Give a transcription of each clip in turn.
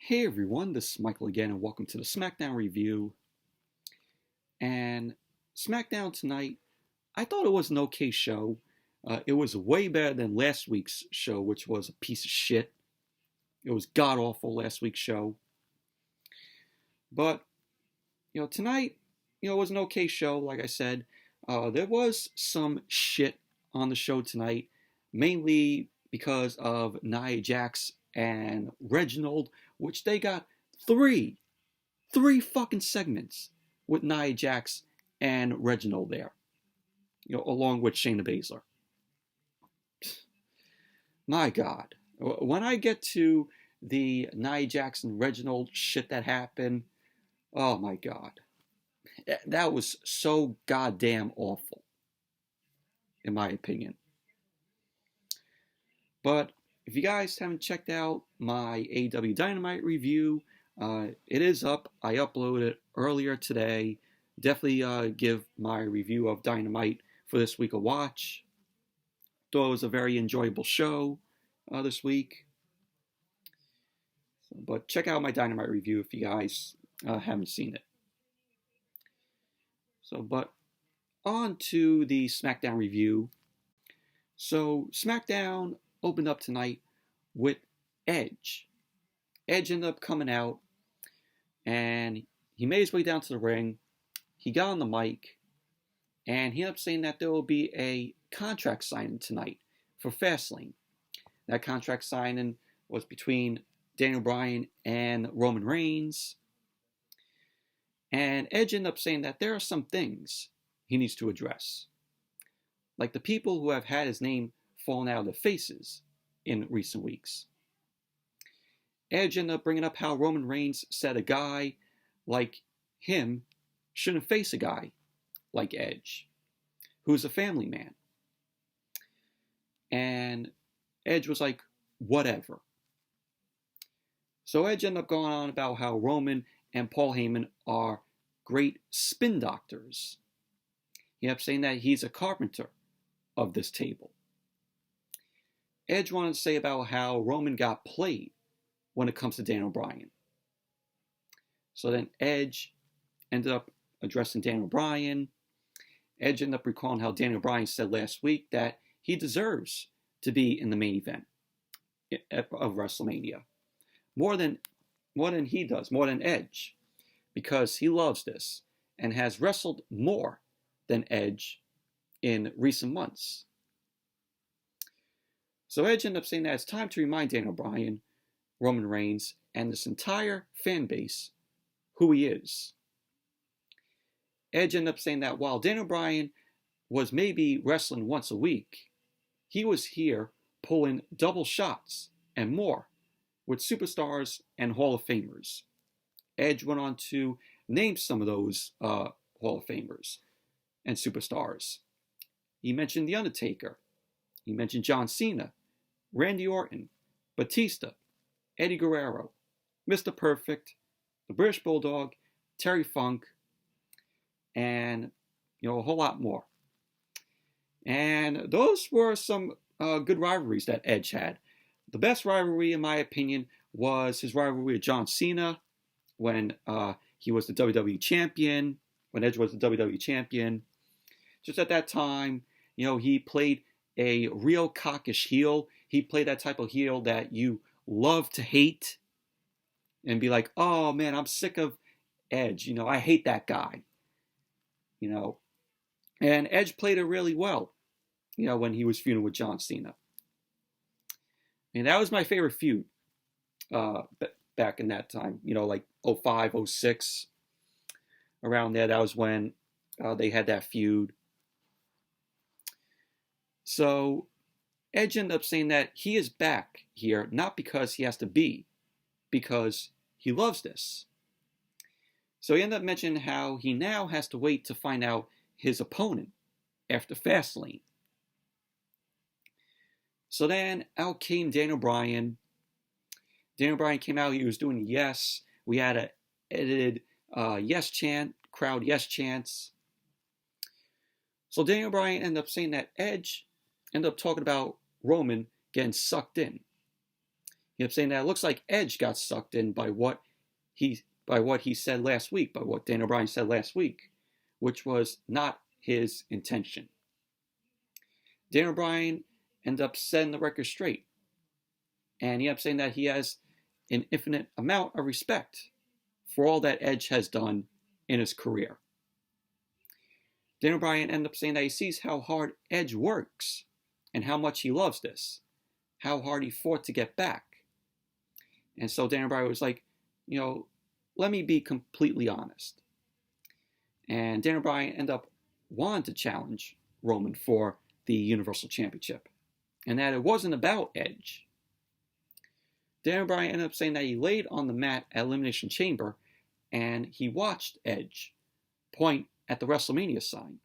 Hey everyone, this is Michael again, and welcome to the Smackdown review. And Smackdown tonight, I thought it was an okay show. It was way better than last week's show, which was a piece of shit. It was god awful last week's show. But tonight, it was an okay show. Like I said, there was some shit on the show tonight, mainly because of Nia Jax and Reginald, which they got three fucking segments with Nia Jax and Reginald there, along with Shayna Baszler. My God, when I get to the Nia Jax and Reginald shit that happened, oh my God, that was so goddamn awful, in my opinion. But if you guys haven't checked out my AEW Dynamite review, it is up. I uploaded it earlier today. Definitely give my review of Dynamite for this week a watch. Thought it was a very enjoyable show this week. But check out my Dynamite review if you guys haven't seen it. But on to the SmackDown review. So SmackDown opened up tonight with Edge. Edge ended up coming out, and he made his way down to the ring. He got on the mic, and he ended up saying that there will be a contract signing tonight for FastLane. That contract signing was between Daniel Bryan and Roman Reigns. And Edge ended up saying that there are some things he needs to address, like the people who have had his name fallen out of their faces in recent weeks. Edge ended up bringing up how Roman Reigns said a guy like him shouldn't face a guy like Edge, who's a family man. And Edge was like, whatever. So Edge ended up going on about how Roman and Paul Heyman are great spin doctors. He ended up saying that he's a carpenter of this table. Edge wanted to say about how Roman got played when it comes to Daniel Bryan. So then Edge ended up addressing Daniel Bryan. Edge ended up recalling how Daniel Bryan said last week that he deserves to be in the main event of WrestleMania. More than he does, more than Edge, because he loves this and has wrestled more than Edge in recent months. So Edge ended up saying that it's time to remind Daniel Bryan, Roman Reigns, and this entire fan base who he is. Edge ended up saying that while Daniel Bryan was maybe wrestling once a week, he was here pulling double shots and more with superstars and Hall of Famers. Edge went on to name some of those Hall of Famers and superstars. He mentioned The Undertaker. He mentioned John Cena, Randy Orton, Batista, Eddie Guerrero, Mr. Perfect, the British Bulldog, Terry Funk, and a whole lot more. And those were some good rivalries that Edge had. The best rivalry, in my opinion, was his rivalry with John Cena when he was the WWE Champion, when Edge was the WWE Champion. Just at that time, he played a real cockish heel. He played that type of heel that you love to hate and be like, oh man, I'm sick of Edge. I hate that guy. And Edge played it really well, when he was feuding with John Cena. And that was my favorite feud back in that time, like 05, 06, around there. That was when they had that feud. So Edge ended up saying that he is back here, not because he has to be, because he loves this. So he ended up mentioning how he now has to wait to find out his opponent after FastLane. So then out came Daniel Bryan. Daniel Bryan came out, he was doing yes. We had an edited yes chant, crowd yes chants. So Daniel Bryan ended up saying that Edge ended up talking about Roman getting sucked in. He kept saying that it looks like Edge got sucked in by what he said last week, by what Daniel Bryan said last week, which was not his intention. Daniel Bryan ended up setting the record straight, and he kept saying that he has an infinite amount of respect for all that Edge has done in his career. Daniel Bryan ended up saying that he sees how hard Edge works and how much he loves this, how hard he fought to get back. And so Daniel Bryan was like, let me be completely honest. And Daniel Bryan ended up wanting to challenge Roman for the Universal Championship, and that it wasn't about Edge. Daniel Bryan ended up saying that he laid on the mat at Elimination Chamber and he watched Edge point at the WrestleMania sign,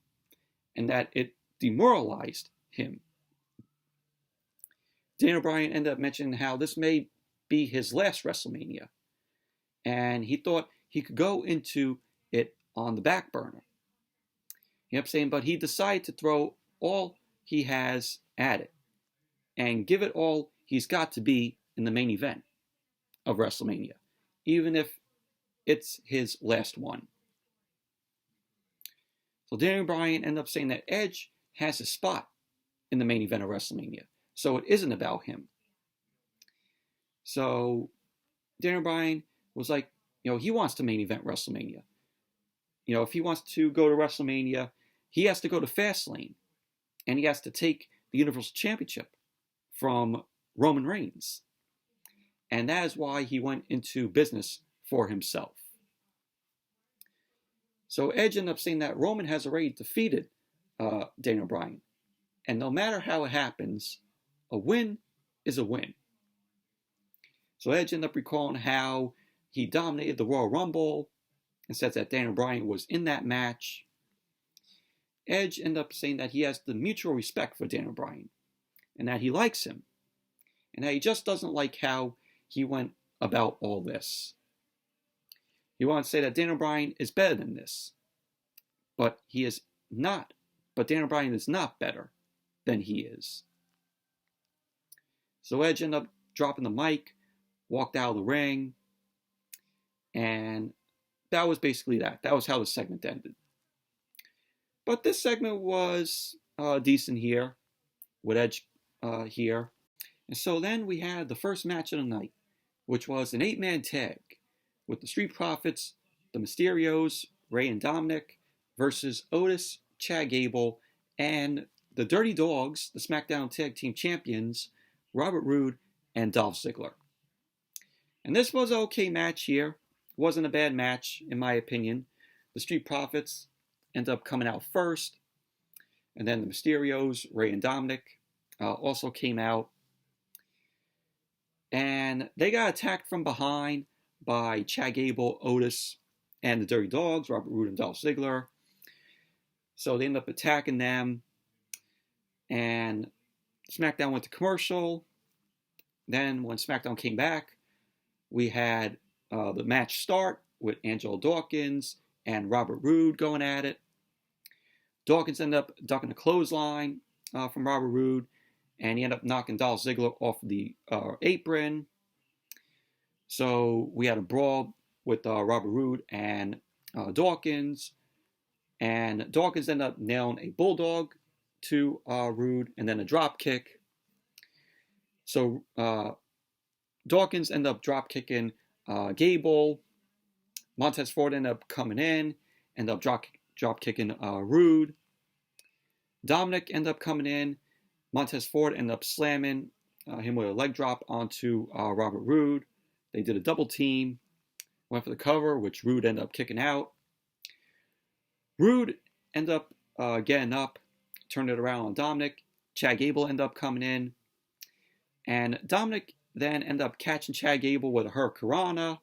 and that it demoralized him. Daniel Bryan ended up mentioning how this may be his last WrestleMania, and he thought he could go into it on the back burner. He kept saying, but he decided to throw all he has at it and give it all he's got to be in the main event of WrestleMania, even if it's his last one. So Daniel Bryan ended up saying that Edge has a spot in the main event of WrestleMania, so it isn't about him. So Daniel Bryan was like, he wants to main event WrestleMania. If he wants to go to WrestleMania, he has to go to FastLane, and he has to take the Universal Championship from Roman Reigns. And that is why he went into business for himself. So Edge ended up saying that Roman has already defeated Daniel Bryan. And no matter how it happens, a win is a win. So Edge ended up recalling how he dominated the Royal Rumble and says that Daniel Bryan was in that match. Edge ended up saying that he has the mutual respect for Daniel Bryan and that he likes him and that he just doesn't like how he went about all this. He wanted to say that Daniel Bryan is better than this, but he is not. But Daniel Bryan is not better than he is. So Edge ended up dropping the mic, walked out of the ring, and that was basically that. That was how the segment ended. But this segment was decent here, with Edge here. And so then we had the first match of the night, which was an 8-man tag with the Street Profits, the Mysterios, Rey and Dominik, versus Otis, Chad Gable, and the Dirty Dogs, the SmackDown Tag Team Champions, Robert Roode and Dolph Ziggler. And this was an okay match here. It wasn't a bad match, in my opinion. The Street Profits ended up coming out first, and then the Mysterios, Rey and Dominik, also came out. And they got attacked from behind by Chad Gable, Otis, and the Dirty Dogs, Robert Roode and Dolph Ziggler. So they ended up attacking them. And SmackDown went to commercial. Then when SmackDown came back, we had the match start with Angelo Dawkins and Robert Roode going at it. Dawkins ended up ducking a clothesline from Robert Roode, and he ended up knocking Dolph Ziggler off the apron. So we had a brawl with Robert Roode and Dawkins, and Dawkins ended up nailing a bulldog to Roode and then a drop kick. So Dawkins ended up drop kicking Gable. Montez Ford ended up coming in, ended up drop kicking Roode. Dominik ended up coming in. Montez Ford ended up slamming him with a leg drop onto Robert Roode. They did a double team, went for the cover, which Roode ended up kicking out. Roode ended up getting up, turned it around on Dominik. Chad Gable ended up coming in. And Dominik then ended up catching Chad Gable with a Hurricanrana.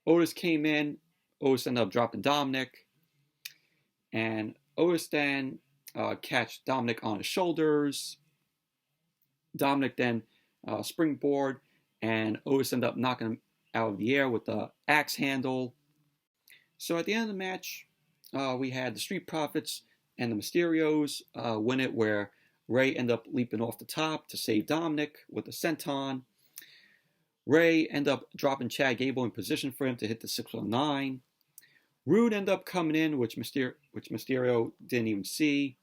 Otis came in. Otis ended up dropping Dominik. And Otis then catch Dominik on his shoulders. Dominik then springboard, and Otis ended up knocking him out of the air with the axe handle. So at the end of the match, we had the Street Profits and the Mysterios win it, where Rey ended up leaping off the top to save Dominik with the senton. Ray ended up dropping Chad Gable in position for him to hit the 619. Roode ended up coming in, which Mysterio didn't even see.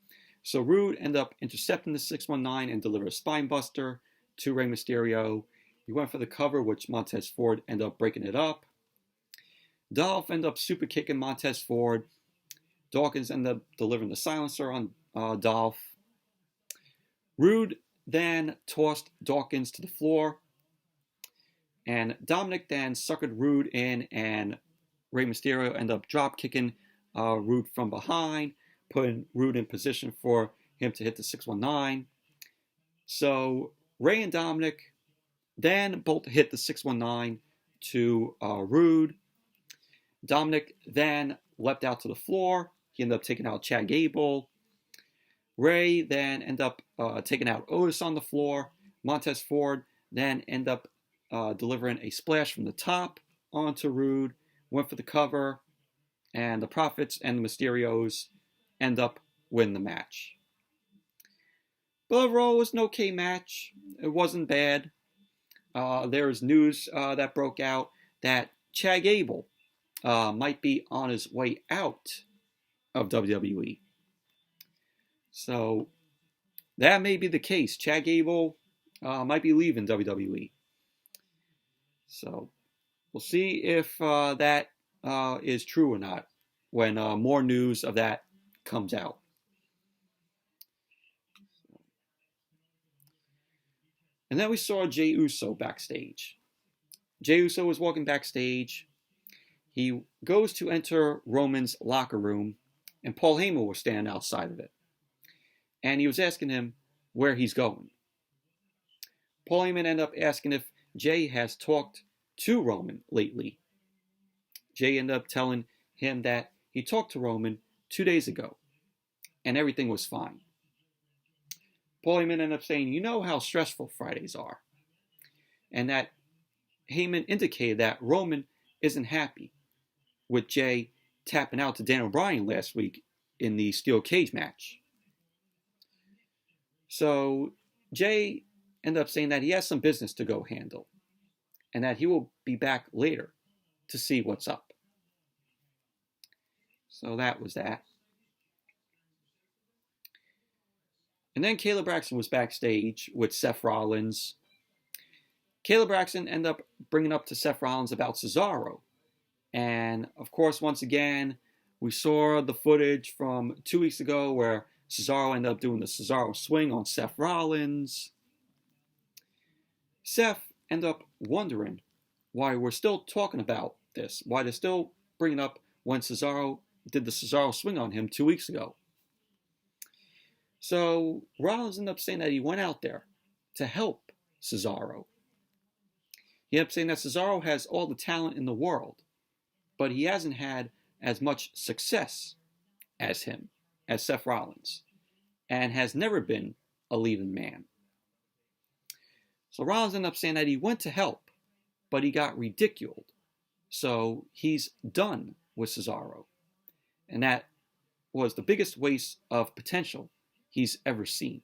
So Roode ended up intercepting the 619 and delivered a spine buster to Rey Mysterio. He went for the cover, which Montez Ford ended up breaking it up. Dolph ended up super kicking Montez Ford. Dawkins ended up delivering the silencer on Dolph. Roode then tossed Dawkins to the floor. And Dominik then suckered Roode in, and Rey Mysterio ended up drop kicking Roode from behind, putting Roode in position for him to hit the 619. So Rey and Dominik then both hit the 619 to Roode. Dominik then leapt out to the floor. He ended up taking out Chad Gable. Rey then ended up taking out Otis on the floor. Montez Ford then ended up delivering a splash from the top onto Roode. Went for the cover. And the Profits and the Mysterios end up winning the match. But overall, it was an okay match. It wasn't bad. There was news that broke out that Chad Gable might be on his way out of WWE. So that may be the case. Chad Gable might be leaving WWE. So we'll see if that is true or not when more news of that comes out. And then we saw Jey Uso backstage. Jey Uso was walking backstage. He goes to enter Roman's locker room, and Paul Heyman was standing outside of it. And he was asking him where he's going. Paul Heyman ended up asking if Jey has talked to Roman lately. Jey ended up telling him that he talked to Roman 2 days ago, and everything was fine. Paul Heyman ended up saying, you know how stressful Fridays are. And that Heyman indicated that Roman isn't happy with Jey tapping out to Daniel Bryan last week in the steel cage match. So Jey ended up saying that he has some business to go handle and that he will be back later to see what's up. So that was that. And then Kayla Braxton was backstage with Seth Rollins. Kayla Braxton ended up bringing up to Seth Rollins about Cesaro. And, of course, once again, we saw the footage from 2 weeks ago where Cesaro ended up doing the Cesaro swing on Seth Rollins. Seth ended up wondering why we're still talking about this, why they're still bringing up when Cesaro did the Cesaro swing on him 2 weeks ago. So Rollins ended up saying that he went out there to help Cesaro. He ended up saying that Cesaro has all the talent in the world, but he hasn't had as much success as him, as Seth Rollins, and has never been a leading man. So Rollins ended up saying that he went to help, but he got ridiculed. So he's done with Cesaro. And that was the biggest waste of potential he's ever seen.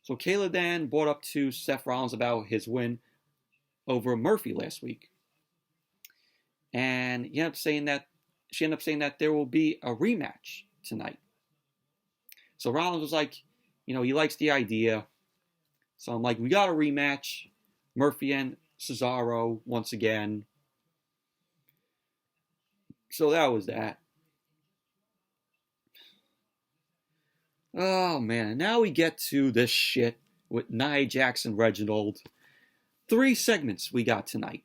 So Kayla then brought up to Seth Rollins about his win over Murphy last week. And she ended up saying that there will be a rematch tonight. So Rollins was like, he likes the idea. So I'm like, we got a rematch. Murphy and Cesaro once again. So that was that. Oh, man. And now we get to this shit with Nia Jax and Reginald. 3 segments we got tonight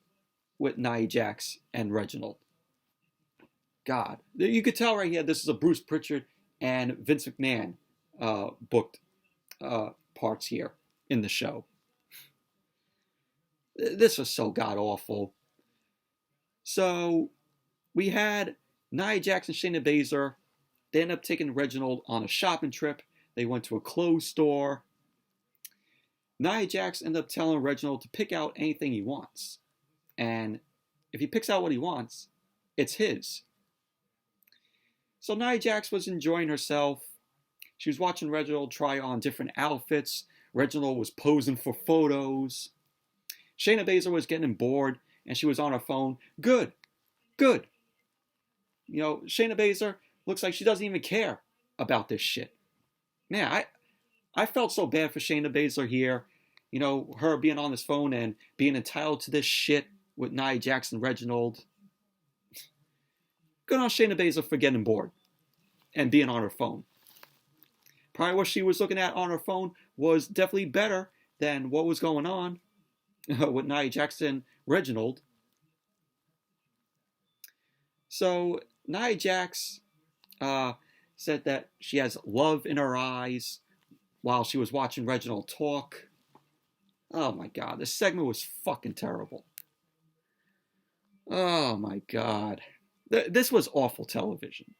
with Nia Jax and Reginald. God. You could tell right here this is a Bruce Pritchard and Vince McMahon booked parts here in the show. This was so god-awful. So, we had Nia Jax and Shayna Baszler. They ended up taking Reginald on a shopping trip. They went to a clothes store. Nia Jax ended up telling Reginald to pick out anything he wants. And if he picks out what he wants, it's his. So Nia Jax was enjoying herself. She was watching Reginald try on different outfits. Reginald was posing for photos. Shayna Baszler was getting bored, and she was on her phone. Good. Good. You know, Shayna Baszler looks like she doesn't even care about this shit. Man, I felt so bad for Shayna Baszler here. You know, her being on this phone and being entitled to this shit with Nia Jax and Reginald. Good on Shayna Baszler for getting bored and being on her phone. Probably what she was looking at on her phone was definitely better than what was going on with Nia Jax and Reginald. So Nia Jax said that she has love in her eyes while she was watching Reginald talk. Oh my god, this segment was fucking terrible. Oh my god. This was awful television.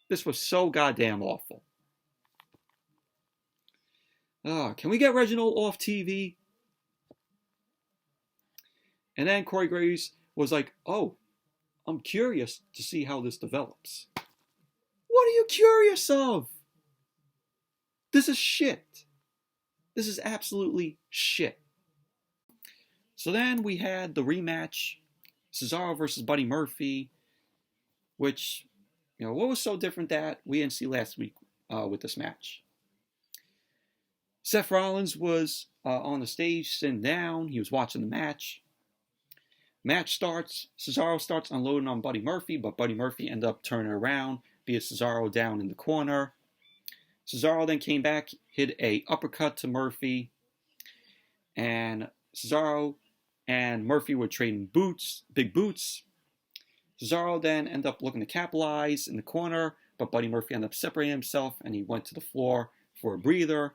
This was so goddamn awful. Can we get Reginald off TV? And then Corey Graves was like, oh, I'm curious to see how this develops. What are you curious of? This is shit. This is absolutely shit. So then we had the rematch, Cesaro versus Buddy Murphy, which, you know, what was so different that we didn't see last week with this match? Seth Rollins was on the stage, sitting down. He was watching the match. Match starts. Cesaro starts unloading on Buddy Murphy, but Buddy Murphy ended up turning around, beat Cesaro down in the corner. Cesaro then came back, hit a uppercut to Murphy, and Cesaro and Murphy were trading boots, big boots. Cesaro then ended up looking to capitalize in the corner, but Buddy Murphy ended up separating himself, and he went to the floor for a breather.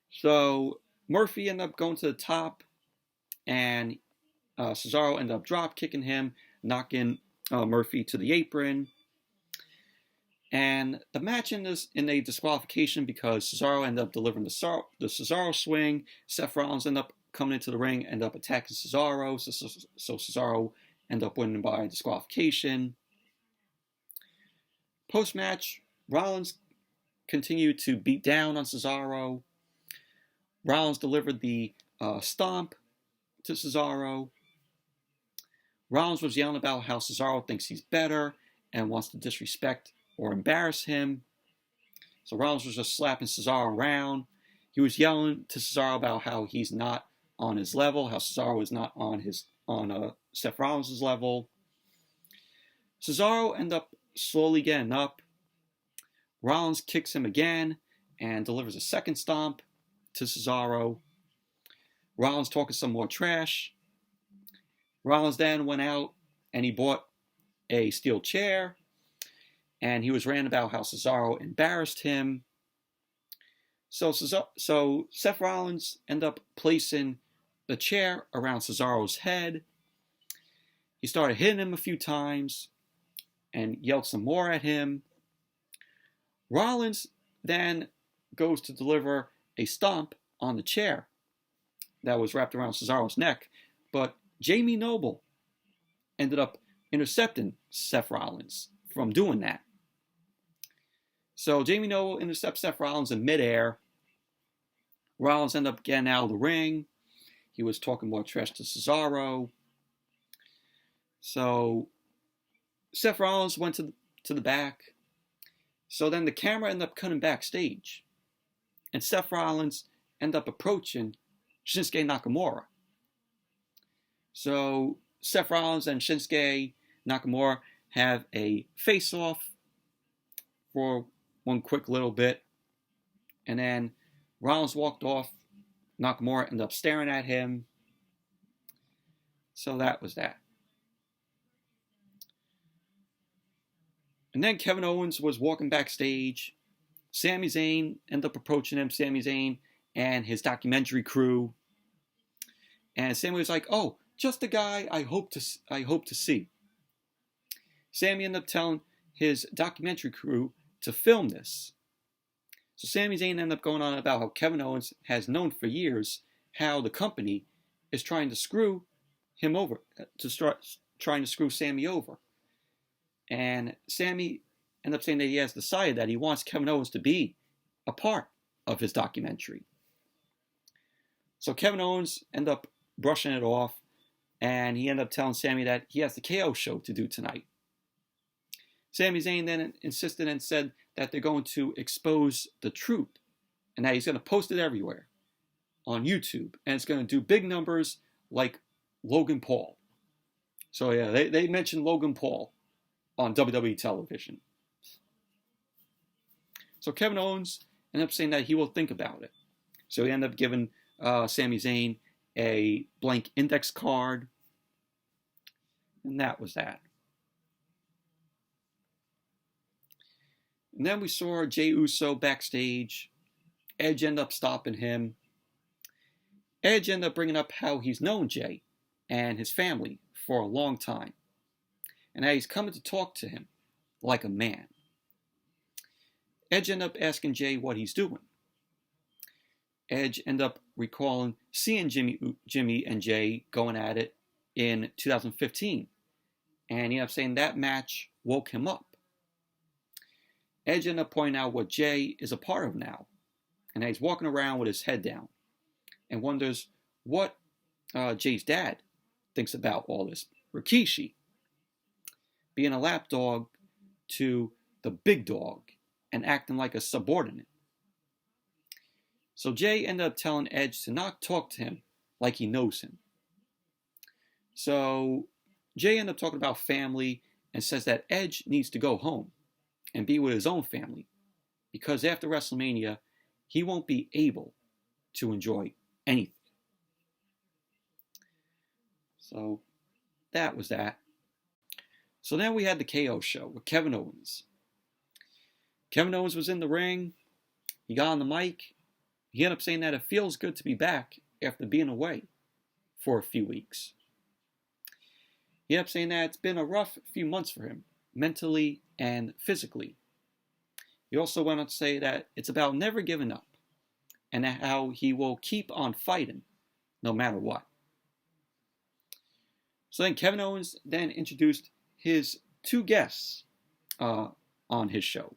So Murphy ended up going to the top, and Cesaro ended up drop kicking him, knocking Murphy to the apron. And the match ended in a disqualification because Cesaro ended up delivering the Cesaro swing. Seth Rollins ended up coming into the ring, ended up attacking Cesaro. So Cesaro ended up winning by disqualification. Post-match, Rollins continued to beat down on Cesaro. Rollins delivered the stomp to Cesaro. Rollins was yelling about how Cesaro thinks he's better and wants to disrespect or embarrass him. So Rollins was just slapping Cesaro around. He was yelling to Cesaro about how he's not on his level, how Cesaro is not on Seth Rollins' level. Cesaro ended up slowly getting up. Rollins kicks him again and delivers a second stomp to Cesaro. Rollins talking some more trash. Rollins then went out and he bought a steel chair, and he was ranting about how Cesaro embarrassed him. So Seth Rollins ended up placing the chair around Cesaro's head. He started hitting him a few times and yelled some more at him. Rollins then goes to deliver a stomp on the chair that was wrapped around Cesaro's neck, but Jamie Noble ended up intercepting Seth Rollins from doing that. So Jamie Noble intercepts Seth Rollins in midair. Rollins ended up getting out of the ring. He was talking more trash to Cesaro. So Seth Rollins went to the back. So then the camera ended up cutting backstage. And Seth Rollins ended up approaching Shinsuke Nakamura. So Seth Rollins and Shinsuke Nakamura have a face-off for one quick little bit. And then Rollins walked off. Nakamura ended up staring at him. So that was that. And then Kevin Owens was walking backstage. Sami Zayn ended up approaching him. Sami Zayn and his documentary crew. And Sami was like, "Oh, just the guy I hope to see." Sami ended up telling his documentary crew to film this. So Sami Zayn ended up going on about how Kevin Owens has known for years how the company is trying to screw him over, trying to screw Sami over. And Sami ended up saying that he has decided that he wants Kevin Owens to be a part of his documentary. So Kevin Owens ended up brushing it off, and he ended up telling Sami that he has the KO show to do tonight. Sami Zayn then insisted and said that they're going to expose the truth, and that he's going to post it everywhere on YouTube, and it's going to do big numbers like Logan Paul. So yeah, they mentioned Logan Paul on WWE television. So Kevin Owens ended up saying that he will think about it. So he ended up giving Sami Zayn a blank index card, and that was that. And then we saw Jey Uso backstage. Edge ended up stopping him. Edge ended up bringing up how he's known Jey and his family for a long time, and how he's coming to talk to him like a man. Edge ended up asking Jey what he's doing. Edge ended up recalling seeing Jimmy and Jey going at it in 2015, and he ended up saying that match woke him up. Edge ended up pointing out what Jey is a part of now, and he's walking around with his head down and wonders what Jey's dad thinks about all this. Rikishi being a lapdog to the big dog and acting like a subordinate. So Jey ended up telling Edge to not talk to him like he knows him. So Jey ended up talking about family and says that Edge needs to go home and be with his own family, because after WrestleMania, he won't be able to enjoy anything. So that was that. So then we had the KO show with Kevin Owens. Kevin Owens was in the ring. He got on the mic. He ended up saying that it feels good to be back after being away for a few weeks. He ended up saying that it's been a rough few months for him, mentally and physically. He also went on to say that it's about never giving up, and how he will keep on fighting no matter what. So then Kevin Owens then introduced his two guests on his show,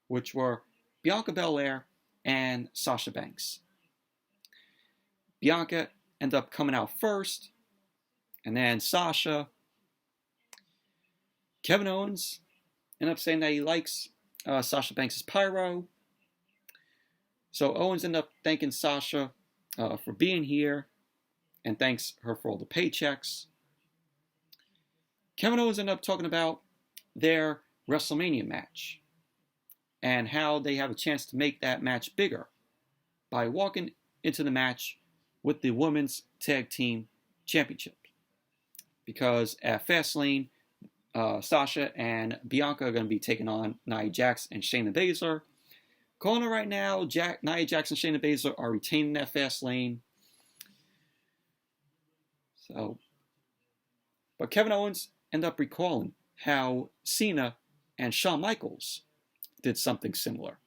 which were Bianca Belair and Sasha Banks. Bianca ended up coming out first, and then Sasha. Kevin Owens ended up saying that he likes Sasha Banks' pyro. So Owens ended up thanking Sasha for being here, and thanks her for all the paychecks. Kevin Owens ended up talking about their WrestleMania match and how they have a chance to make that match bigger by walking into the match with the Women's Tag Team Championship. Because at FastLane, Sasha and Bianca are going to be taking on Nia Jax and Shayna Baszler. Calling it right now, Nia Jax and Shayna Baszler are retaining that FastLane. But Kevin Owens ended up recalling how Cena and Shawn Michaels did something similar.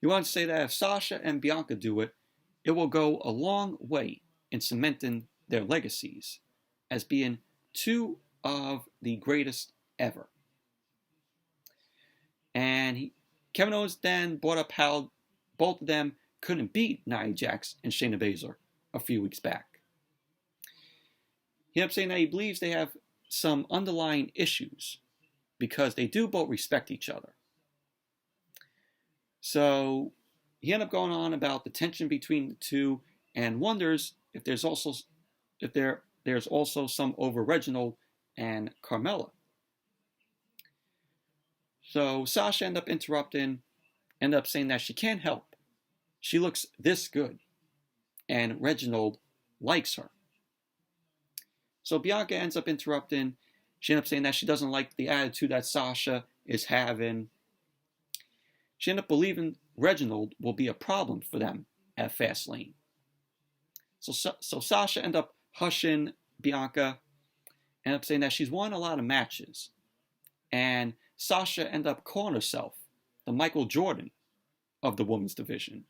He wanted to say that if Sasha and Bianca do it, it will go a long way in cementing their legacies as being two of the greatest ever. And Kevin Owens then brought up how both of them couldn't beat Nia Jax and Shayna Baszler a few weeks back. He ended up saying that he believes they have some underlying issues because they do both respect each other. So he ended up going on about the tension between the two and wonders if there's also some over Reginald and Carmella. So Sasha ended up interrupting, ended up saying that she can't help. She looks this good, and Reginald likes her. So Bianca ends up interrupting. She ends up saying that she doesn't like the attitude that Sasha is having. She ended up believing Reginald will be a problem for them at FastLane. So Sasha ended up hushing Bianca, ended up saying that she's won a lot of matches. And Sasha ended up calling herself the Michael Jordan of the women's division.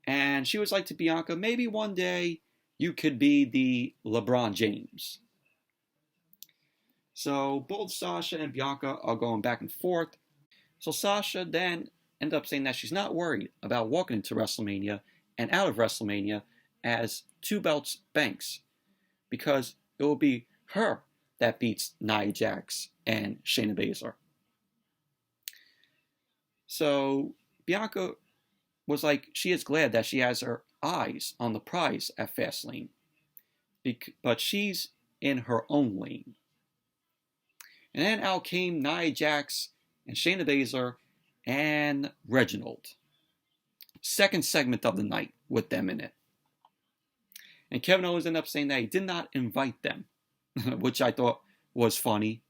And she was like to Bianca, maybe one day you could be the LeBron James. So both Sasha and Bianca are going back and forth. So Sasha then ended up saying that she's not worried about walking into WrestleMania and out of WrestleMania as 2 belts Banks, because it will be her that beats Nia Jax and Shayna Baszler. So Bianca was like, she is glad that she has her eyes on the prize at FastLane, but she's in her own lane. And then out came Nia Jax and Shayna Baszler and Reginald. Second segment of the night with them in it. And Kevin Owens ended up saying that he did not invite them, which I thought was funny.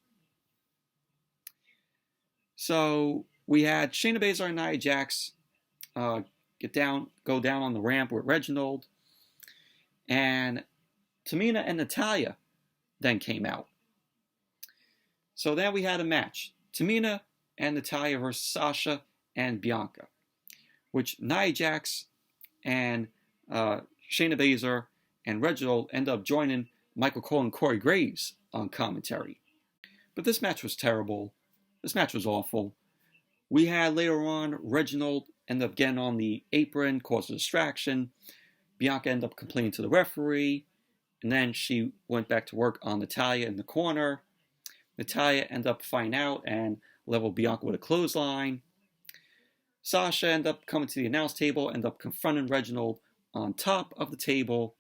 So we had Shayna Baszler and Nia Jax go down on the ramp with Reginald. And Tamina and Natalya then came out. So then we had a match. Tamina and Natalya versus Sasha and Bianca, which Nia Jax and Shayna Baszler and Reginald end up joining Michael Cole and Corey Graves on commentary. But this match was terrible. This match was awful. We had later on Reginald end up getting on the apron, cause a distraction. Bianca ended up complaining to the referee, and then she went back to work on Natalya in the corner. Natalya ended up finding out and leveled Bianca with a clothesline. Sasha ended up coming to the announce table, ended up confronting Reginald on top of the table.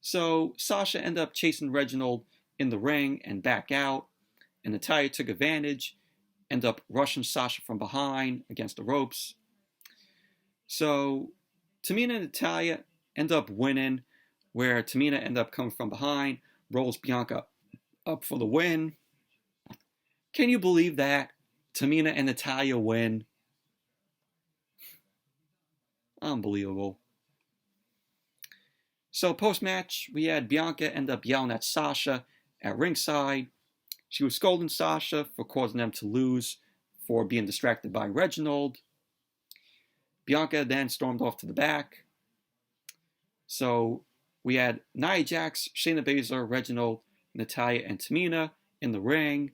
So Sasha ended up chasing Reginald in the ring and back out, and Natalya took advantage, ended up rushing Sasha from behind against the ropes. So Tamina and Natalya end up winning, where Tamina ended up coming from behind, rolls Bianca up for the win. Can you believe that? Tamina and Natalya win. Unbelievable. So post-match, we had Bianca end up yelling at Sasha at ringside. She was scolding Sasha for causing them to lose for being distracted by Reginald. Bianca then stormed off to the back. So we had Nia Jax, Shayna Baszler, Reginald, Natalya, and Tamina in the ring.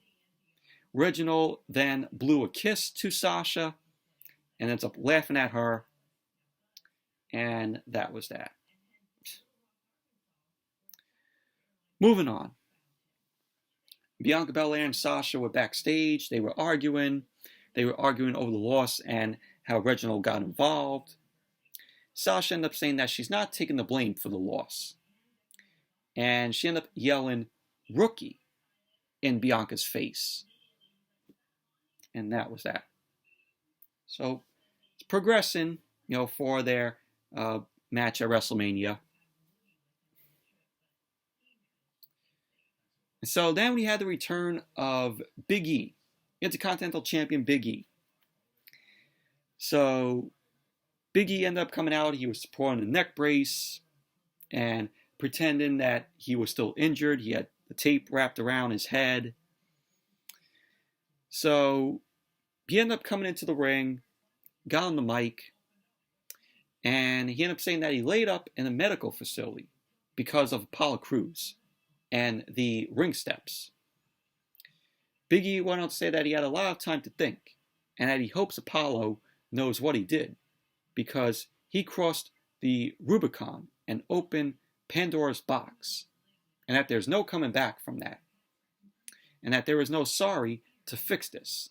Reginald then blew a kiss to Sasha and ends up laughing at her. And that was that. Moving on. Bianca Belair and Sasha were backstage. They were arguing. They were arguing over the loss and how Reginald got involved. Sasha ended up saying that she's not taking the blame for the loss. And she ended up yelling, "Rookie," in Bianca's face. And that was that. So it's progressing, for their match at WrestleMania. And so then we had the return of Big E, Intercontinental Champion Big E. So Big E ended up coming out. He was supporting a neck brace and pretending that he was still injured. He had the tape wrapped around his head. So he ended up coming into the ring, got on the mic, and he ended up saying that he laid up in a medical facility because of Apollo Crews and the ring steps. Big E went on to say that he had a lot of time to think, and that he hopes Apollo knows what he did, because he crossed the Rubicon and opened Pandora's box, and that there's no coming back from that, and that there is no sorry to fix this,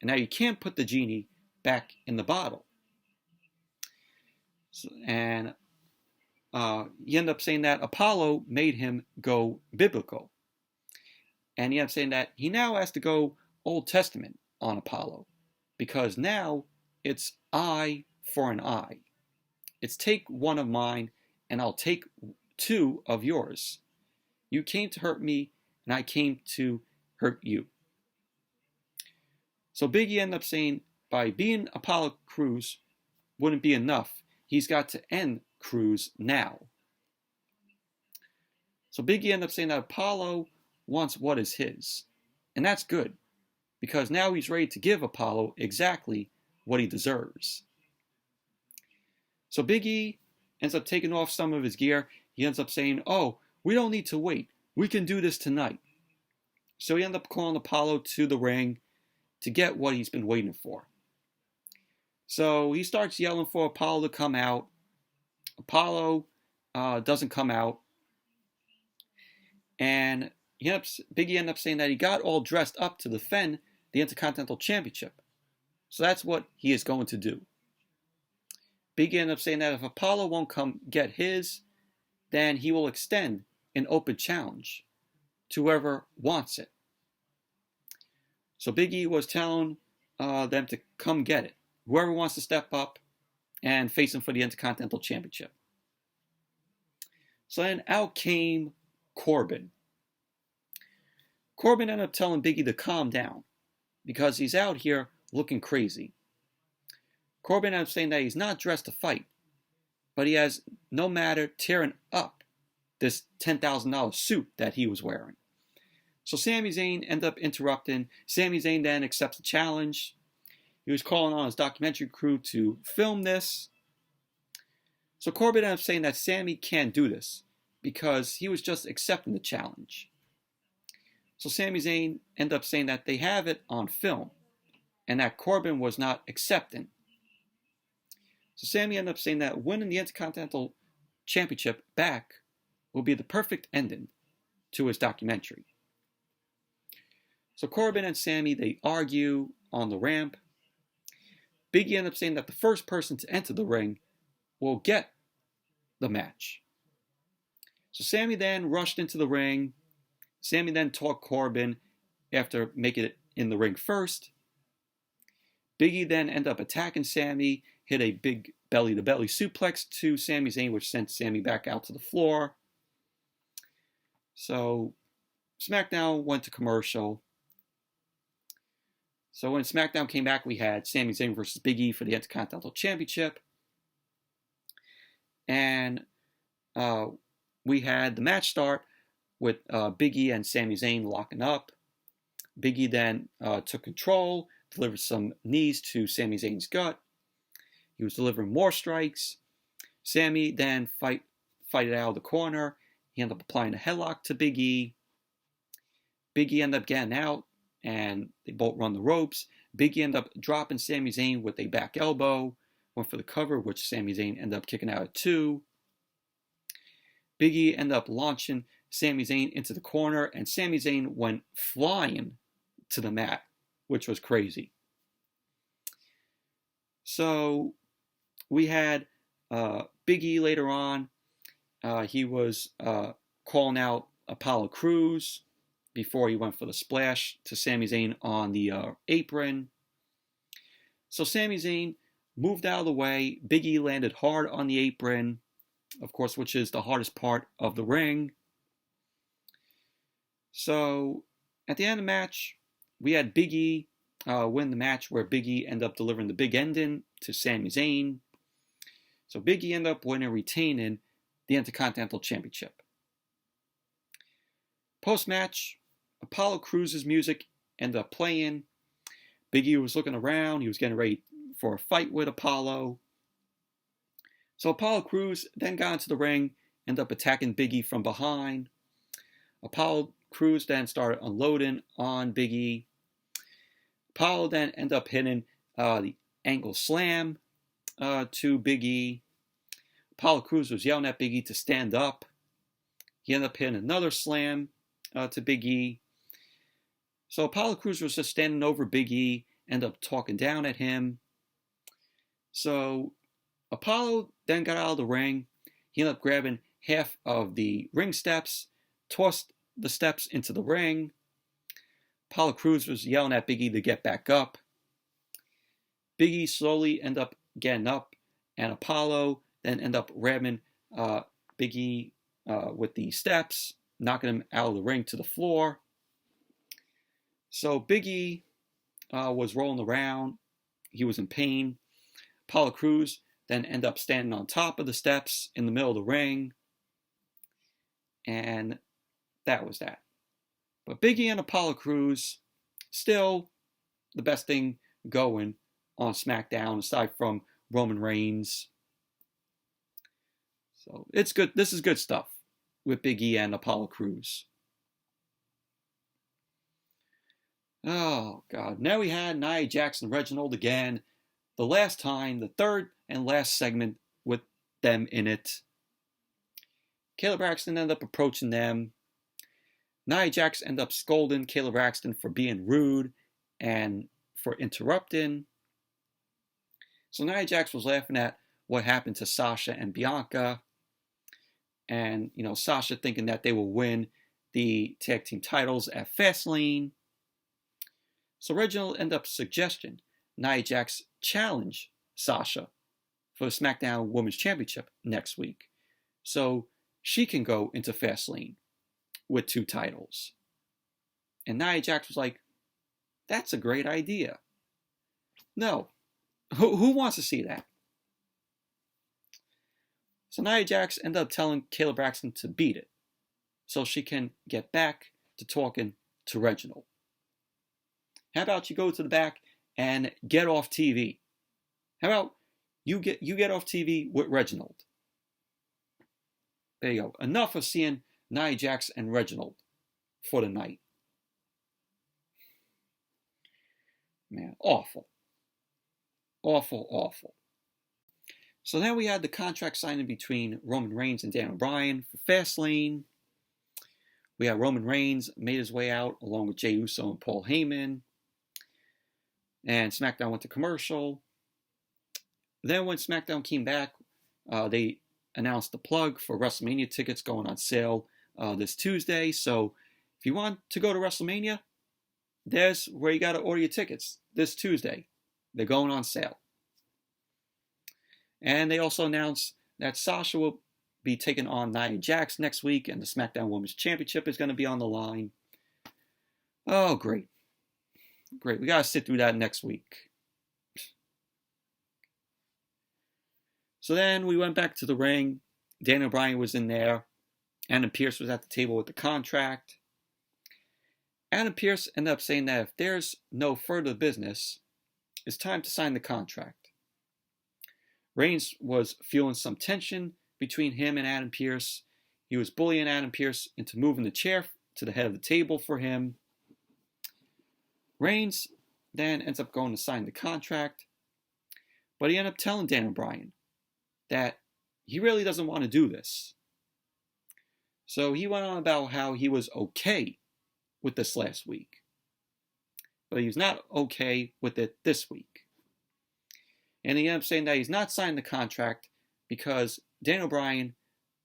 and that you can't put the genie back in the bottle. And he ended up saying that Apollo made him go biblical. And he ended up saying that he now has to go Old Testament on Apollo, because now it's eye for an eye. It's take one of mine and I'll take two of yours. You came to hurt me and I came to hurt you. So Big E ended up saying by being Apollo Crews wouldn't be enough. He's got to end Crews now. So Big E ended up saying that Apollo wants what is his. And that's good, because now he's ready to give Apollo exactly what he deserves. So Big E ends up taking off some of his gear. He ends up saying, "Oh, we don't need to wait. We can do this tonight." So he ends up calling Apollo to the ring to get what he's been waiting for. So he starts yelling for Apollo to come out. Apollo doesn't come out, and Big E ended up saying that he got all dressed up to defend the Intercontinental Championship. So that's what he is going to do. Big E ended up saying that if Apollo won't come get his, then he will extend an open challenge to whoever wants it. So Big E was telling them to come get it. Whoever wants to step up and face him for the Intercontinental Championship. So then out came Corbin. Corbin ended up telling Big E to calm down because he's out here looking crazy. Corbin ended up saying that he's not dressed to fight, but he has no matter tearing up this $10,000 suit that he was wearing. So Sami Zayn ended up interrupting. Sami Zayn then accepts the challenge. He was calling on his documentary crew to film this. So Corbin ended up saying that Sami can't do this because he was just accepting the challenge. So Sami Zayn ended up saying that they have it on film and that Corbin was not accepting. So Sami ended up saying that winning the Intercontinental Championship back will be the perfect ending to his documentary. So Corbin and Sami, they argue on the ramp. Big E ended up saying that the first person to enter the ring will get the match. So Sami then rushed into the ring. Sami then talked Corbin after making it in the ring first. Big E then ended up attacking Sami, hit a big belly-to-belly suplex to Sami Zayn, which sent Sami back out to the floor. So SmackDown went to commercial. So when SmackDown came back, we had Sami Zayn versus Big E for the Intercontinental Championship. And we had the match start with Big E and Sami Zayn locking up. Big E then took control, delivered some knees to Sami Zayn's gut. He was delivering more strikes. Sami then fight it out of the corner. He ended up applying a headlock to Big E. Big E ended up getting out, and they both run the ropes. Big E ended up dropping Sami Zayn with a back elbow. Went for the cover, which Sami Zayn ended up kicking out at 2. Big E ended up launching Sami Zayn into the corner, and Sami Zayn went flying to the mat, which was crazy. So we had Big E later on. He was calling out Apollo Crews before he went for the splash to Sami Zayn on the apron. So Sami Zayn moved out of the way. Big E landed hard on the apron, of course, which is the hardest part of the ring. So at the end of the match, we had Big E win the match, where Big E ended up delivering the big ending to Sami Zayn. So Big E ended up winning and retaining the Intercontinental Championship. Post-match, Apollo Crews' music ended up playing. Big E was looking around. He was getting ready for a fight with Apollo. So Apollo Crews then got into the ring, ended up attacking Big E from behind. Apollo Crews then started unloading on Big E. Apollo then ended up hitting the ankle slam to Big E. Apollo Crews was yelling at Big E to stand up. He ended up hitting another slam to Big E. So Apollo Crews was just standing over Big E, ended up talking down at him. So Apollo then got out of the ring. He ended up grabbing half of the ring steps, tossed the steps into the ring. Apollo Crews was yelling at Big E to get back up. Big E slowly ended up getting up, and Apollo then ended up ramming Big E with the steps, knocking him out of the ring to the floor. So Big E was rolling around. He was in pain. Apollo Crews then ended up standing on top of the steps in the middle of the ring. And that was that. But Big E and Apollo Crews, still the best thing going on SmackDown, aside from Roman Reigns. So it's good. This is good stuff with Big E and Apollo Crews. Oh, God. Now we had Nia Jax and Reginald again. The last time, the third and last segment with them in it. Kayla Braxton ended up approaching them. Nia Jax ended up scolding Kayla Braxton for being rude and for interrupting. So Nia Jax was laughing at what happened to Sasha and Bianca. And, Sasha thinking that they will win the tag team titles at FastLane. So Reginald ended up suggesting Nia Jax challenge Sasha for the SmackDown Women's Championship next week, so she can go into FastLane with 2 titles. And Nia Jax was like, that's a great idea. No. Who wants to see that? So Nia Jax ended up telling Kayla Braxton to beat it so she can get back to talking to Reginald. How about you go to the back and get off TV? How about you get off TV with Reginald? There you go. Enough of seeing Nia Jax and Reginald for the night. Man, awful. Awful, awful. So then we had the contract signing between Roman Reigns and Daniel Bryan for FastLane. We had Roman Reigns made his way out along with Jey Uso and Paul Heyman. And SmackDown went to commercial. Then when SmackDown came back, they announced the plug for WrestleMania tickets going on sale this Tuesday. So if you want to go to WrestleMania, there's where you got to order your tickets this Tuesday. They're going on sale. And they also announced that Sasha will be taking on Nia Jax next week, and the SmackDown Women's Championship is going to be on the line. Oh, great. Great. We got to sit through that next week. So then we went back to the ring. Daniel Bryan was in there. Adam Pearce was at the table with the contract. Adam Pearce ended up saying that if there's no further business, it's time to sign the contract. Reigns was feeling some tension between him and Adam Pearce. He was bullying Adam Pearce into moving the chair to the head of the table for him. Reigns then ends up going to sign the contract, but he ended up telling Daniel Bryan that he really doesn't want to do this. So he went on about how he was okay with this last week, but he was not okay with it this week. And he ended up saying that he's not signing the contract because Daniel Bryan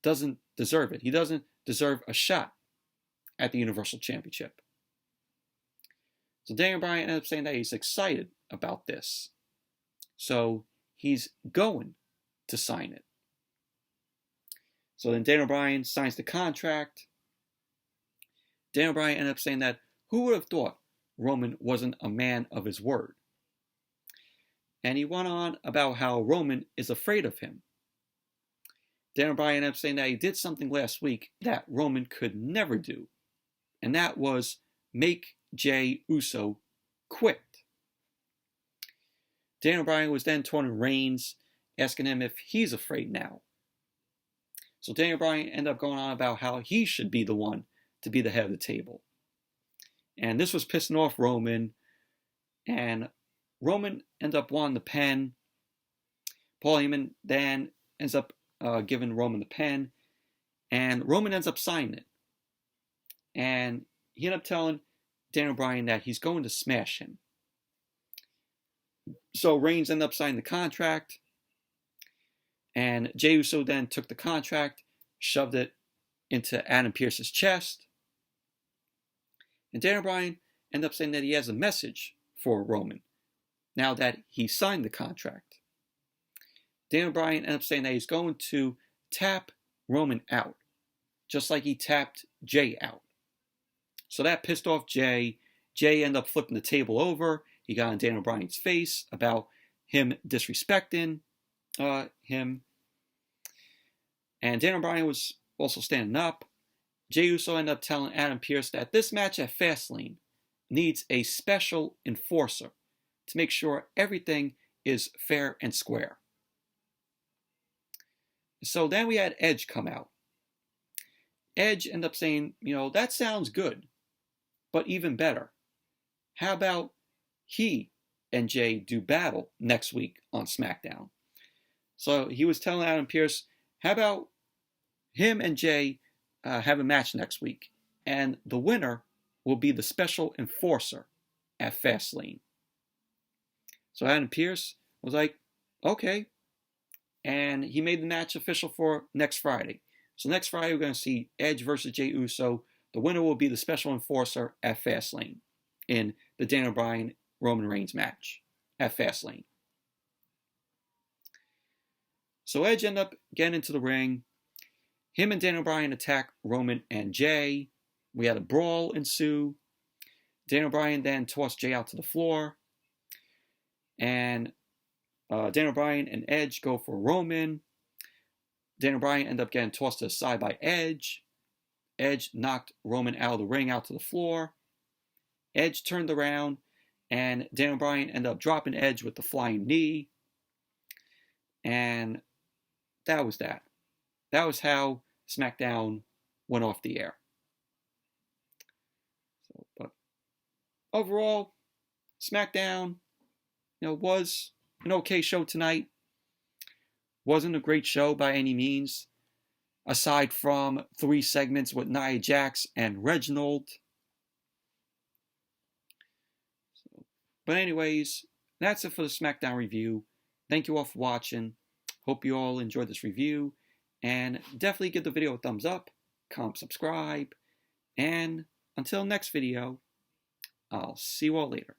doesn't deserve it. He doesn't deserve a shot at the Universal Championship. So Daniel Bryan ended up saying that he's excited about this. So he's going to sign it. So then Daniel Bryan signs the contract. Daniel Bryan ended up saying that who would have thought Roman wasn't a man of his word? And he went on about how Roman is afraid of him. Daniel Bryan ended up saying that he did something last week that Roman could never do. And that was make Jey Uso quit. Daniel Bryan was then taunting Reigns, asking him if he's afraid now. So Daniel Bryan ended up going on about how he should be the one to be the head of the table. And this was pissing off Roman. And Roman ended up wanting the pen. Paul Heyman then ends up giving Roman the pen. And Roman ends up signing it. And he ended up telling Daniel Bryan that he's going to smash him. So Reigns ended up signing the contract. And Jey Uso then took the contract, shoved it into Adam Pearce's chest. And Daniel Bryan ended up saying that he has a message for Roman now that he signed the contract. Daniel Bryan ended up saying that he's going to tap Roman out, just like he tapped Jey out. So that pissed off Jey. Jey ended up flipping the table over. He got in Daniel Bryan's face about him disrespecting him. And Daniel Bryan was also standing up. Jey Uso ended up telling Adam Pearce that this match at FastLane needs a special enforcer to make sure everything is fair and square. So then we had Edge come out. Edge ended up saying, that sounds good, but even better. How about he and Jey do battle next week on SmackDown? So he was telling Adam Pearce, how about him and Jay have a match next week, and the winner will be the special enforcer at FastLane. So Adam Pearce was like, okay. And he made the match official for next Friday. So next Friday we're going to see Edge versus Jey Uso. The winner will be the special enforcer at FastLane in the Daniel Bryan Roman Reigns match at FastLane. So Edge ended up getting into the ring. Him and Daniel Bryan attack Roman and Jay. We had a brawl ensue. Daniel Bryan then tossed Jay out to the floor. And Daniel Bryan and Edge go for Roman. Daniel Bryan ended up getting tossed to the side by Edge. Edge knocked Roman out of the ring, out to the floor. Edge turned around, and Daniel Bryan ended up dropping Edge with the flying knee. And that was that. That was how SmackDown went off the air. But overall, SmackDown, was an okay show tonight. Wasn't a great show by any means, aside from 3 segments with Nia Jax and Reginald. But anyways, that's it for the SmackDown review. Thank you all for watching. Hope you all enjoyed this review. And definitely give the video a thumbs up, comment, subscribe. And until next video, I'll see you all later.